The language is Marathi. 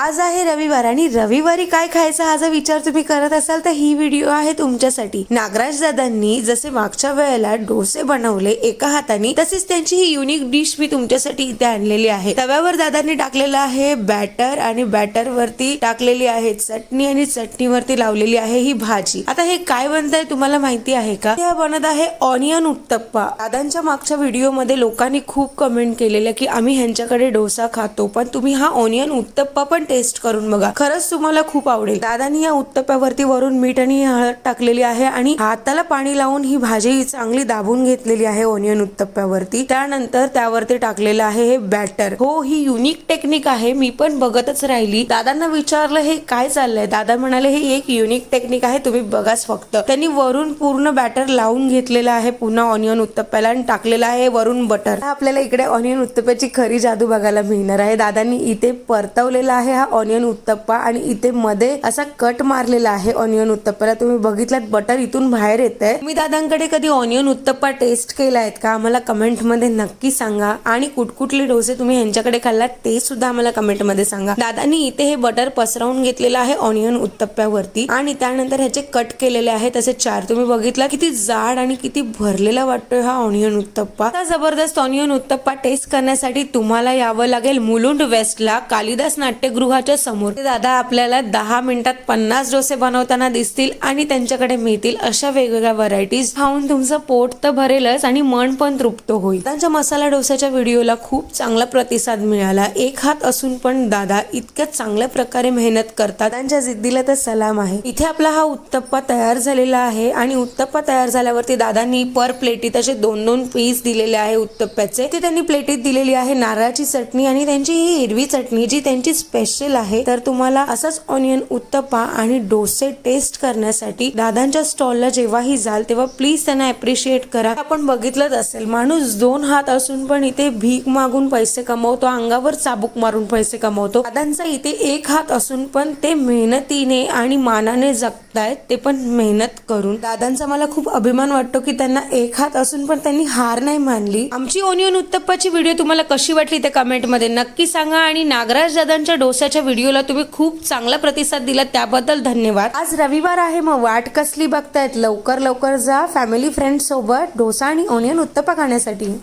आज आहे रविवार आणि रविवारी काय खायचा हा जर विचार तुम्ही करत असाल तर ही व्हिडिओ आहे तुमच्यासाठी। नागराज दादांनी जसे मागच्या वेळेला डोसे बनवले एका हाताने, तसेच त्यांची ही युनिक डिश मी तुमच्यासाठी इथे आणलेली आहे। तव्यावर दादांनी टाकलेला आहे बॅटर आणि बॅटर वरती टाकलेली आहे चटणी आणि चटणीवरती लावलेली आहे ही भाजी। आता हे काय बनतंय तुम्हाला माहिती आहे का? हे बनत आहे ऑनियन उत्तप्पा। दादांच्या मागच्या व्हिडिओ मध्ये लोकांनी खूप कमेंट केलेल्या की आम्ही ह्यांच्याकडे डोसा खातो पण तुम्ही हा ऑनियन उत्तप्पा पण टेस्ट करून बघा, खरंच तुम्हाला खूप आवडेल। दादांनी या उत्तप्प्यावरती वरून मीठ आणि हळद टाकलेली आहे आणि हाताला पाणी लावून ही भाजी चांगली दाबून घेतलेली आहे ऑनियन उत्तप्प्यावरती। त्यानंतर त्यावरती टाकलेलं आहे हे बॅटर। हो, ही युनिक टेक्निक आहे, मी पण बघतच राहिली। दादांना विचारलं हे काय चाललंय, दादा म्हणाले हे एक युनिक टेक्निक आहे, तुम्ही बघाच फक्त। त्यांनी वरून पूर्ण बॅटर लावून घेतलेलं आहे पुन्हा ऑनियन उत्तप्प्याला आणि टाकलेलं आहे वरून बटर। आपल्याला इकडे ऑनियन उत्तप्प्याची खरी जादू बघायला मिळणार आहे। दादांनी इथे परतवलेला आहे हा ऑनियन उत्तप्पा आणि इथे मध्ये असा कट मारलेला आहे ऑनियन उत्तप्प्याला। तुम्ही बघितलात बटर इथून बाहेर येतंय। तुम्ही दादांकडे कधी ऑनियन उत्तप्पा टेस्ट केलायत का? आम्हाला कमेंट मध्ये नक्की सांगा आणि कुठकुठले डोसे तुम्ही यांच्याकडे खाल्लात ते सुद्धा आम्हाला कमेंट मध्ये सांगा। दादांनी इथे हे बटर पसरवून घेतलेलं आहे ऑनियन उत्तप्प्यावरती आणि त्यानंतर ह्याचे कट केलेले आहे तसे 4। तुम्ही बघितला किती जाड आणि किती भरलेला वाटतोय हा ऑनियन उत्तप्पा। हा जबरदस्त ऑनियन उत्तप्पा टेस्ट करण्यासाठी तुम्हाला यावं लागेल मुलुंड वेस्टला कालिदास नाट्यगृहाच्या समोर। दादा आपल्याला 10 मिनिटात 50 डोसे बनवताना दिसतील आणि त्यांच्याकडे मिळतील अशा वेगवेगळ्या व्हरायटीज। खाऊन तुमचं पोट तर भरेलच आणि मन पण तृप्त होईल। त्यांच्या मसाला डोसाच्या व्हिडिओला खूप चांगला प्रतिसाद मिळाला। एक हात असून पण दादा इतक्या चांगल्या प्रकारे मेहनत करतात, त्यांच्या जिद्दीला तर सलाम आहे। इथे आपला हा उत्तप्पा तयार झालेला आहे आणि उत्तप्पा तयार झाल्यावरती दादांनी पर प्लेटीत असे 2-2 पीस दिलेले आहे उत्तप्प्याचे। ते त्यांनी प्लेटीत दिलेली आहे नारळाची चटणी आणि त्यांची ही हिरवी चटणी जी त्यांची स्पेशल आहे। तर तुम्हाला असाच ऑनियन उत्तप्पा आणि डोसे टेस्ट करण्यासाठी दादांच्या स्टॉलला जेव्हाही जाल तेव्हा प्लीज त्यांना अप्रिशिएट करा। आपण बघितलंच असेल माणूस 2 हात असून पण इथे भीक मागून पैसे कमवतो, अंगावर चाबूक मारून पैसे कमवतो। दादांचा इथे 1 हात असून पण ते मेहनतीने आणि मानाने जगतायत, ते पण मेहनत करून। दादांचा मला खूप अभिमान वाटतो की त्यांना 1 हात असून पण त्यांनी हार नाही मानली। आमची ऑनियन उत्तप्पाची व्हिडिओ तुम्हाला कशी वाटली ते कमेंट मध्ये नक्की सांगा आणि नागराज दादांच्या डोस्याच्या व्हिडिओला तुम्ही खूप चांगला प्रतिसाद दिला त्याबद्दल धन्यवाद। आज रविवार आहे, मग वाट कसली बघतायत? लवकर लवकर जा फॅमिली फ्रेंड सोबत डोसा आणि ऑनियन उत्तप्पा खाण्यासाठी।